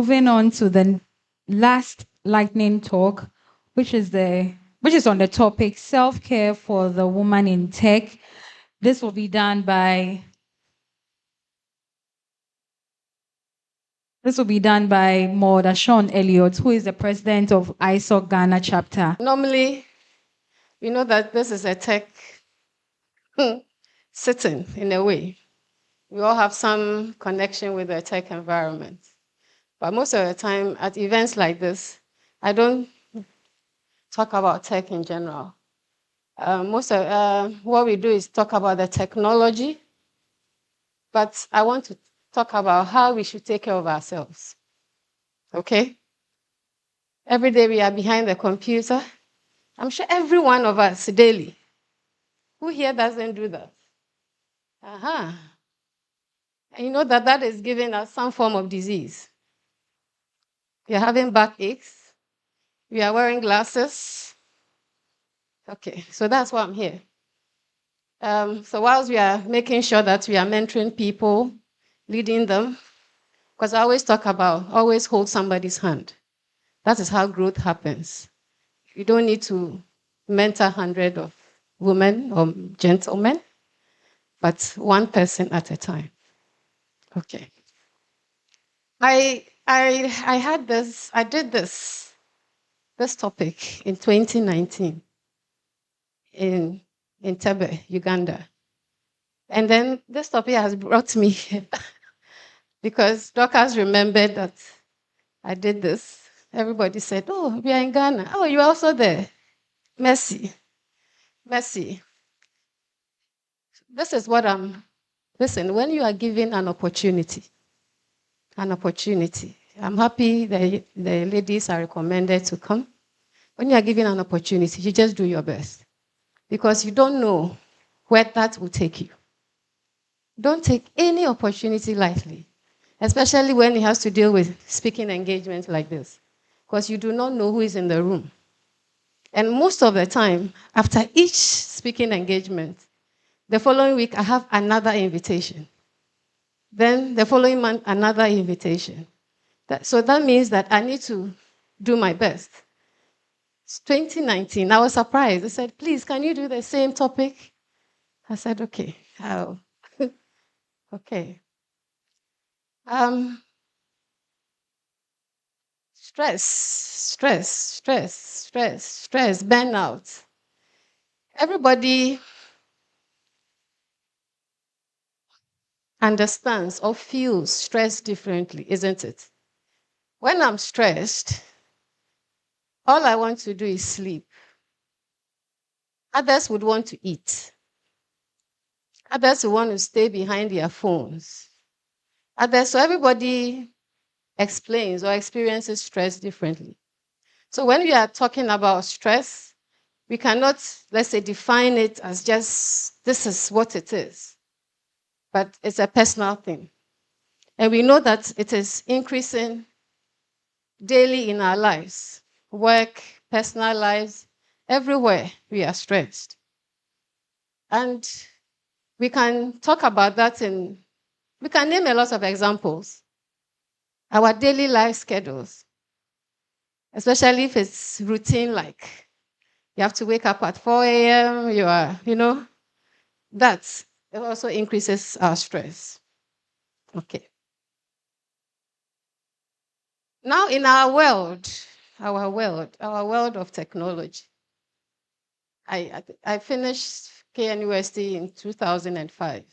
moving on to the last lightning talk, which is on the topic self-care for the woman in tech. This will be done by Maud Ashong Elliot, who is the president of ISOC Ghana chapter. Normally, we know that this is a tech sitting in a way. We all have some connection with the tech environment. But most of the time at events like this, I don't talk about tech in general. Most of what we do is talk about the technology, but I want to talk about how we should take care of ourselves. Okay? Every day we are behind the computer. I'm sure every one of us daily. Who here doesn't do that? And you know that is giving us some form of disease. We are having backaches. We are wearing glasses. Okay, so that's why I'm here. So whilst we are making sure that we are mentoring people, leading them, because I always talk about, always hold somebody's hand. That is how growth happens. You don't need to mentor 100 of women or gentlemen, but one person at a time. Okay. I did this topic in 2019 in Entebbe, Uganda. And then this topic has brought me here because Dorcas remembered that I did this. Everybody said, oh, we are in Ghana. Oh, you're also there. Mercy. This is what listen, when you are given an opportunity, I'm happy the ladies are recommended to come. When you are given an opportunity, you just do your best because you don't know where that will take you. Don't take any opportunity lightly, especially when it has to deal with speaking engagements like this, because you do not know who is in the room. And most of the time, after each speaking engagement, the following week, I have another invitation. Then the following month, another invitation. So that means that I need to do my best. It's 2019, I was surprised. They said, please, can you do the same topic? I said, okay. How? Okay. Stress, burnout. Everybody understands or feels stress differently, isn't it? When I'm stressed, all I want to do is sleep. Others would want to eat. Others would want to stay behind their phones. So everybody explains or experiences stress differently. So when we are talking about stress, we cannot, let's say, define it as just this is what it is. But it's a personal thing. And we know that it is increasing daily in our lives, work, personal lives, everywhere we are stressed. And we can talk about that we can name a lot of examples. Our daily life schedules, especially if it's routine, like you have to wake up at 4 a.m., that also increases our stress. Okay. Now in our world of technology, I finished KNUST in 2005.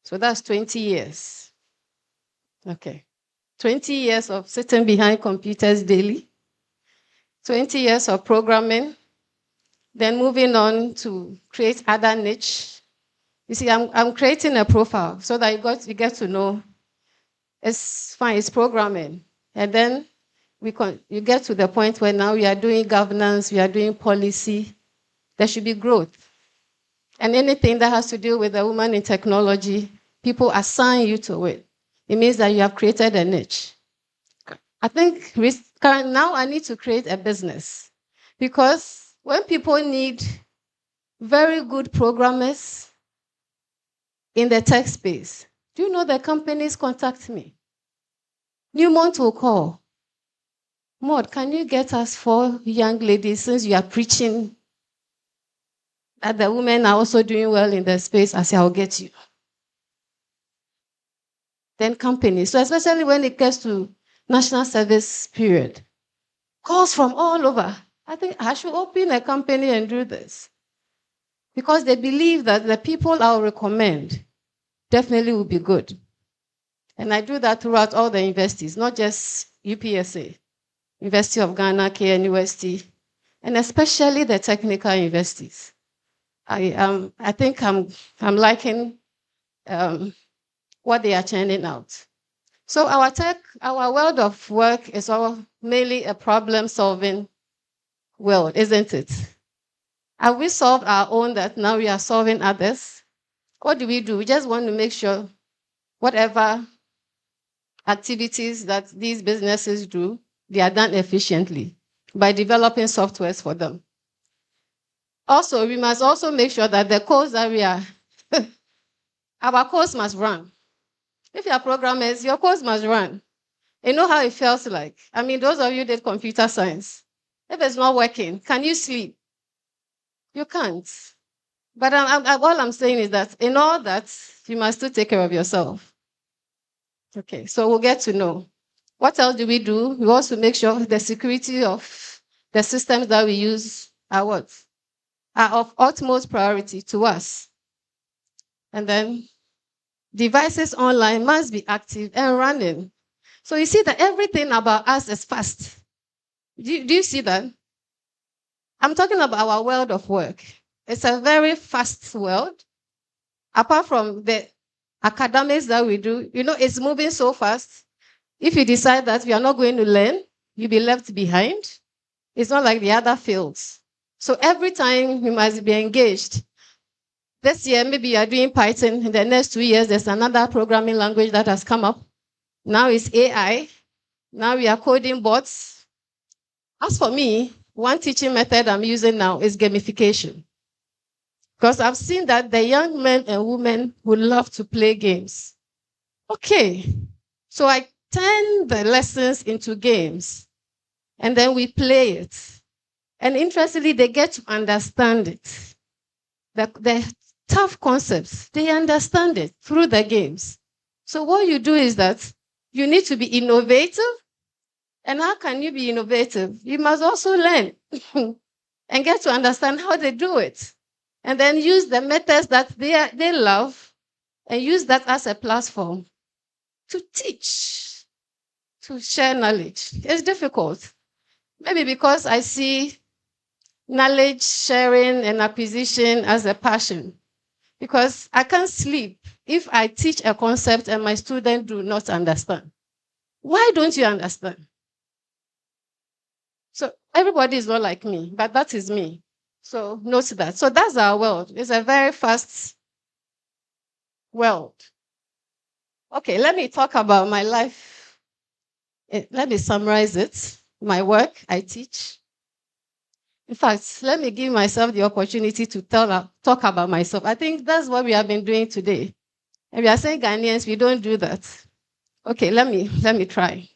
So that's 20 years. Okay. 20 years of sitting behind computers daily, 20 years of programming, then moving on to create other niche. You see, I'm creating a profile so that you get to know it's fine, it's programming. And then you get to the point where now we are doing governance, we are doing policy. There should be growth. And anything that has to do with a woman in technology, people assign you to it. It means that you have created a niche. I think now I need to create a business because when people need very good programmers in the tech space, do you know that companies contact me? Newmont will call. Maud, can you get us 4 young ladies since you are preaching that the women are also doing well in the space? I say, I'll get you. Then companies. So especially when it gets to national service period, calls from all over. I think I should open a company and do this. Because they believe that the people I'll recommend definitely will be good. And I do that throughout all the universities, not just UPSA, University of Ghana, KNUST, and especially the technical universities. I think I'm liking what they are churning out. So our world of work is all mainly a problem-solving world, isn't it? Have we solved our own that now we are solving others? What do? We just want to make sure whatever activities that these businesses do, they are done efficiently by developing softwares for them. Also, we must also make sure that the codes that we are, our codes must run. If you are programmers, your codes must run. You know how it feels like. I mean, those of you did computer science. If it's not working, can you sleep? You can't. But all I'm saying is that in all that, you must still take care of yourself. Okay, so we'll get to know. What else do? We also make sure the security of the systems that we use are what? Are of utmost priority to us. And then devices online must be active and running. So you see that everything about us is fast. Do you see that? I'm talking about our world of work. It's a very fast world. Apart from the academics that we do, it's moving so fast. If you decide that you are not going to learn, you'll be left behind. It's not like the other fields. So every time you must be engaged. This year, maybe you are doing Python. In the next 2 years, there's another programming language that has come up. Now it's AI. Now we are coding bots. As for me, one teaching method I'm using now is gamification. Because I've seen that the young men and women would love to play games. Okay, so I turn the lessons into games, and then we play it. And interestingly, they get to understand it. The tough concepts, they understand it through the games. So what you do is that you need to be innovative. And how can you be innovative? You must also learn and get to understand how they do it. And then use the methods that they love and use that as a platform to teach, to share knowledge. It's difficult. Maybe because I see knowledge sharing and acquisition as a passion. Because I can't sleep if I teach a concept and my students do not understand. Why don't you understand? So everybody is not like me, but that is me. So note that. So that's our world. It's a very fast world. Okay, let me talk about my life. Let me summarize it. My work, I teach. In fact, let me give myself the opportunity to talk about myself. I think that's what we have been doing today. And we are saying Ghanaians, we don't do that. Okay, let me try.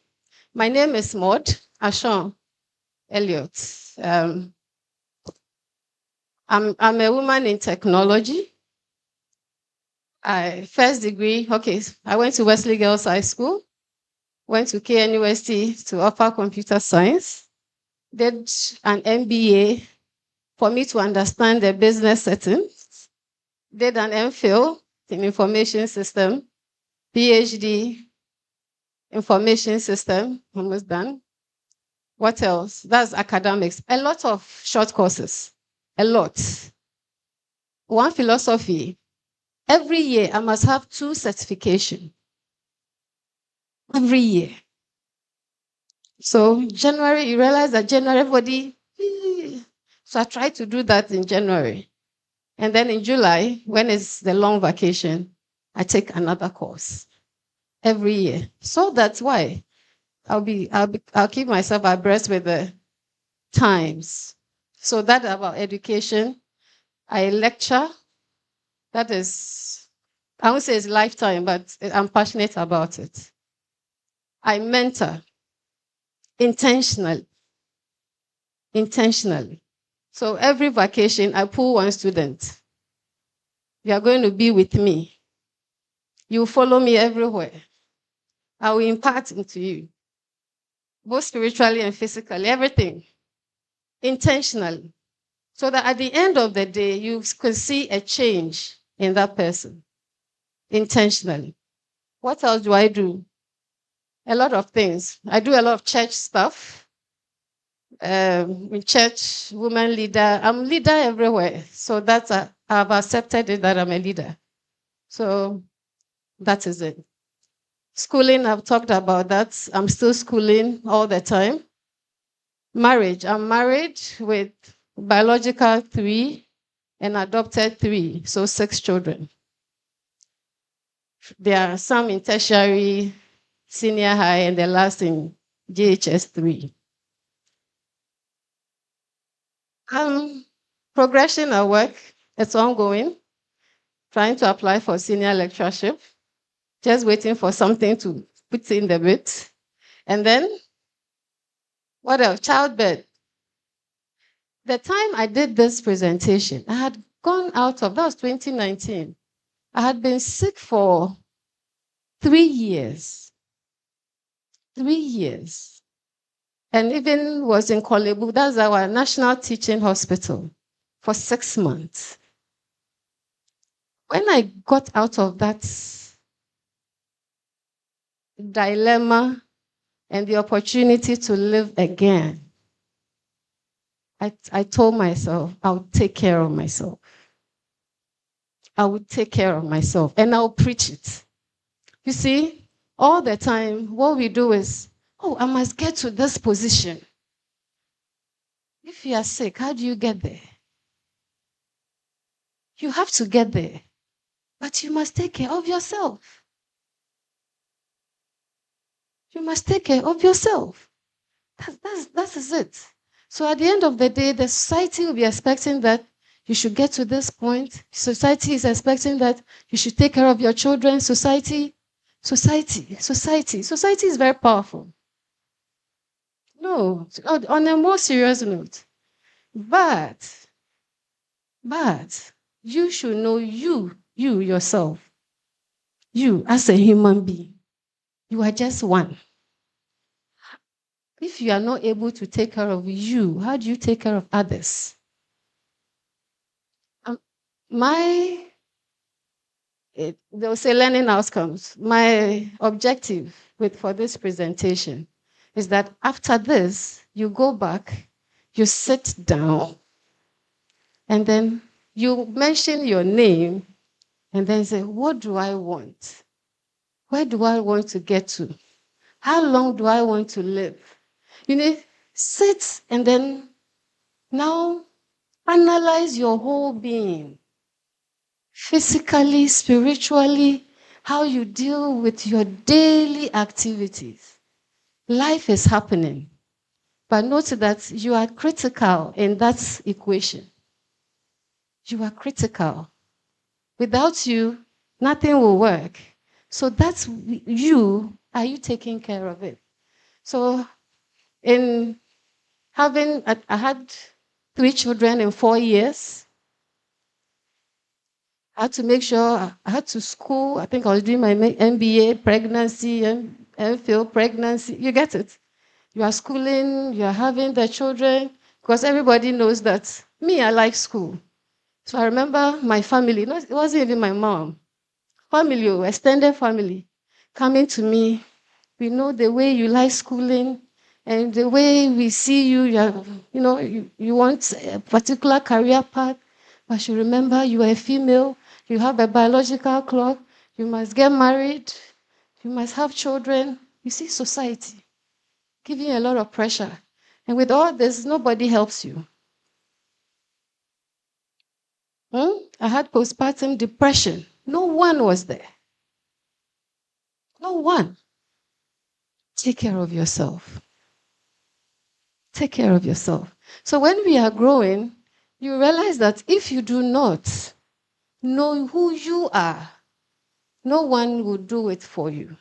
My name is Maud Ashong Elliot. I'm a woman in technology. First degree, okay, I went to Wesley Girls High School, went to KNUST to offer computer science, did an MBA for me to understand the business settings, did an MPhil in information system, PhD, information system, almost done. What else? That's academics. A lot of short courses, a lot. One philosophy. Every year, I must have 2 certifications. Every year. So January, you realize that January, everybody, so I try to do that in January. And then in July, when it's the long vacation, I take another course every year. So that's why I'll keep myself abreast with the times. So that about education. I lecture. That is, I won't say it's lifetime, but I'm passionate about it. I mentor intentionally. Intentionally. So every vacation, I pull one student. You are going to be with me. You follow me everywhere. I will impart into you, both spiritually and physically, everything, intentionally. So that at the end of the day, you can see a change in that person, intentionally. What else do I do? A lot of things. I do a lot of church stuff. In church, woman leader. I'm leader everywhere. So that's I've accepted it that I'm a leader. So that is it. Schooling, I've talked about that. I'm still schooling all the time. Marriage, I'm married with biological 3 and adopted 3, so 6 children. There are some in tertiary, senior high, and the last in JHS 3. Progression at work, it's ongoing. Trying to apply for senior lectureship, just waiting for something to put in the bit. And then, what else? Childbirth. The time I did this presentation, I had gone out of, that was 2019. I had been sick for 3 years. 3 years. And even was in Kolebu, that's our national teaching hospital, for 6 months. When I got out of that dilemma and the opportunity to live again, I told myself, I'll take care of myself. I will take care of myself and I'll preach it. You see, all the time, what we do is, oh, I must get to this position. If you are sick, how do you get there? You have to get there, but you must take care of yourself. You must take care of yourself. That is it. So at the end of the day, the society will be expecting that you should get to this point. Society is expecting that you should take care of your children. Society is very powerful. No, on a more serious note, but you should know you yourself, you as a human being, you are just one. If you are not able to take care of you, how do you take care of others? They'll say learning outcomes. My objective for this presentation is that after this, you go back, you sit down, and then you mention your name, and then say, what do I want? Where do I want to get to? How long do I want to live? Sit and then now analyze your whole being. Physically, spiritually, how you deal with your daily activities. Life is happening. But note that you are critical in that equation. You are critical. Without you, nothing will work. So that's you. Are you taking care of it? So I had 3 children in 4 years. I had to make sure I had to school. I think I was doing my MBA, pregnancy, MPhil, pregnancy. You get it? You are schooling, you are having the children, because everybody knows that I like school. So I remember my family, it wasn't even my mom, family, extended family, coming to me. We know the way you like schooling and the way we see you, you want a particular career path, but you remember you are a female. You have a biological clock. You must get married. You must have children. You see, society giving you a lot of pressure. And with all this, nobody helps you. I had postpartum depression. No one was there. No one. Take care of yourself. Take care of yourself. So when we are growing, you realize that if you do not know who you are, no one will do it for you.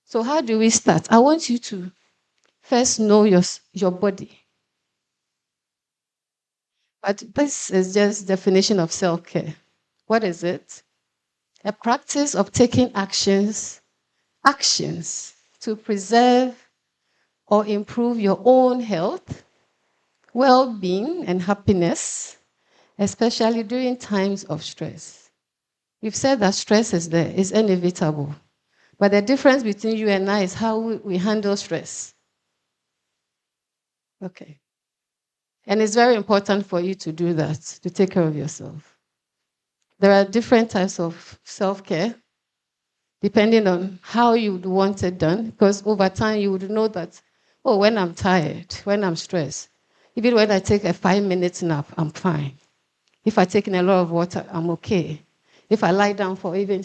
So how do we start? I want you to first know your body. But this is just definition of self-care. What is it? A practice of taking actions to preserve or improve your own health, well-being, and happiness, especially during times of stress. You've said that stress is there, it's inevitable. But the difference between you and I is how we handle stress. Okay. And it's very important for you to do that, to take care of yourself. There are different types of self-care, depending on how you would want it done, because over time you would know that, oh, when I'm tired, when I'm stressed, even when I take a 5-minute nap, I'm fine. If I take in a lot of water, I'm okay. If I lie down for even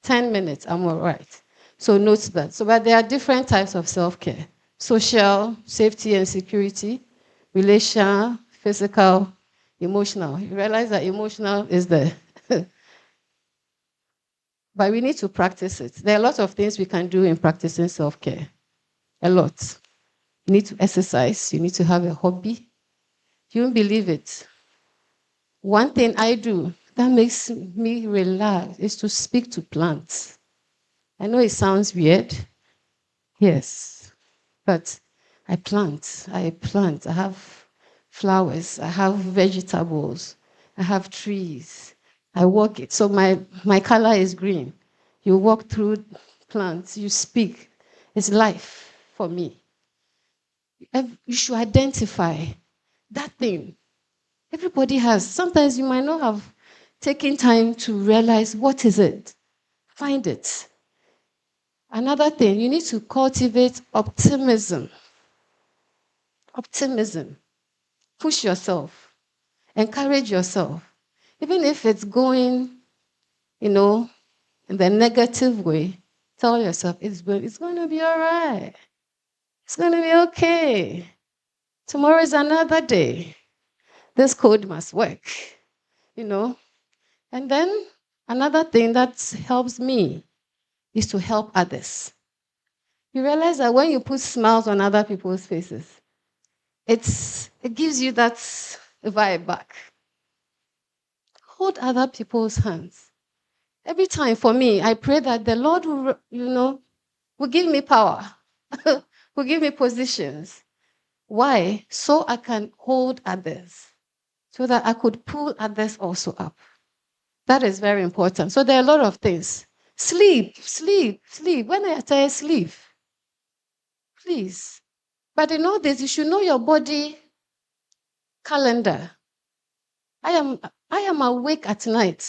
10 minutes, I'm all right. So note that. So, but there are different types of self-care. Social, safety and security, relational, physical, emotional. You realize that emotional is there. But we need to practice it. There are a lot of things we can do in practicing self-care. A lot. You need to exercise. You need to have a hobby. You won't believe it. One thing I do that makes me relax is to speak to plants. I know it sounds weird. Yes. But I plant. I have flowers. I have vegetables. I have trees. I walk it. So my color is green. You walk through plants. You speak. It's life for me. You should identify that thing. Everybody has. Sometimes you might not have taken time to realize what is it. Find it. Another thing, you need to cultivate optimism. Optimism. Push yourself. Encourage yourself. Even if it's going, in the negative way, tell yourself it's going to be all right. It's going to be okay. Tomorrow is another day. This code must work, And then another thing that helps me is to help others. You realize that when you put smiles on other people's faces, it gives you that vibe back. Hold other people's hands. Every time for me, I pray that the Lord will give me power, will give me positions. Why? So I can hold others, so that I could pull others also up. That is very important. So there are a lot of things. Sleep. When I tell you sleep, please. But in all this, you should know your body calendar. I am awake at night.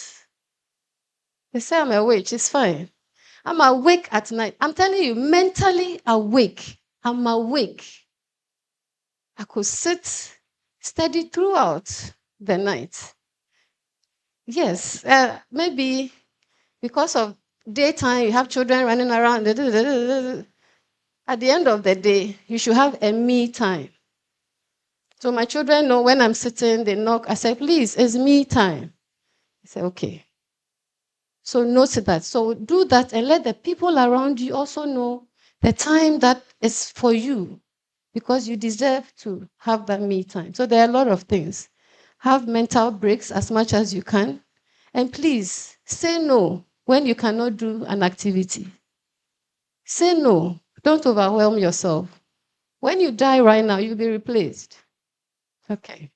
They say I'm awake, it's fine. I'm awake at night. I'm telling you, mentally awake. I'm awake. I could sit steady throughout the night. Yes, maybe because of daytime, you have children running around. At the end of the day, you should have a me time. So my children know when I'm sitting, they knock. I say, please, it's me time. I say, okay. So note that. So do that and let the people around you also know the time that is for you, because you deserve to have that me time. So there are a lot of things. Have mental breaks as much as you can. And please, say no when you cannot do an activity. Say no. Don't overwhelm yourself. When you die right now, you'll be replaced. Okay.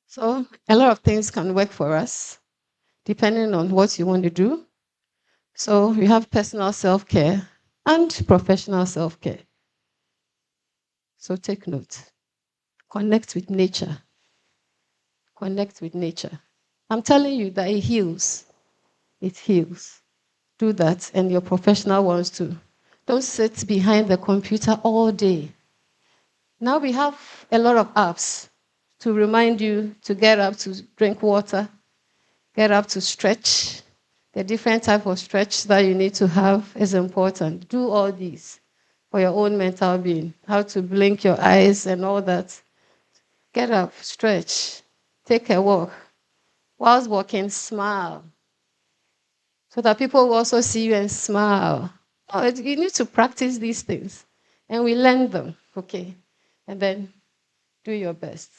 So a lot of things can work for us, depending on what you want to do. So we have personal self-care and professional self-care. So take note. Connect with nature. Connect with nature. I'm telling you that it heals. It heals. Do that, and your professional ones too. Don't sit behind the computer all day. Now we have a lot of apps to remind you to get up to drink water, get up to stretch. The different type of stretch that you need to have is important. Do all these for your own mental being. How to blink your eyes and all that. Get up, stretch, take a walk. Whilst walking, smile. So that people will also see you and smile. No, you need to practice these things. And we learn them, okay? And then do your best.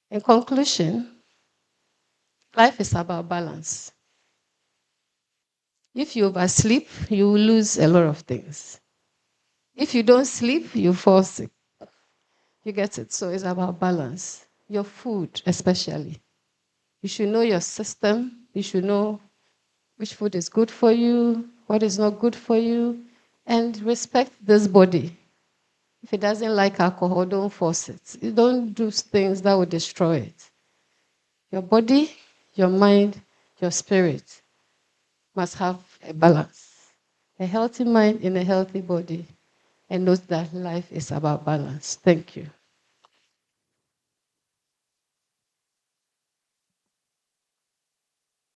In conclusion, life is about balance. If you oversleep, you will lose a lot of things. If you don't sleep, you fall sick. You get it? So it's about balance. Your food, especially. You should know your system. You should know which food is good for you, what is not good for you, and respect this body. If it doesn't like alcohol, don't force it. You don't do things that will destroy it. Your body, your mind, your spirit must have a balance. A healthy mind in a healthy body. And note that life is about balance. Thank you.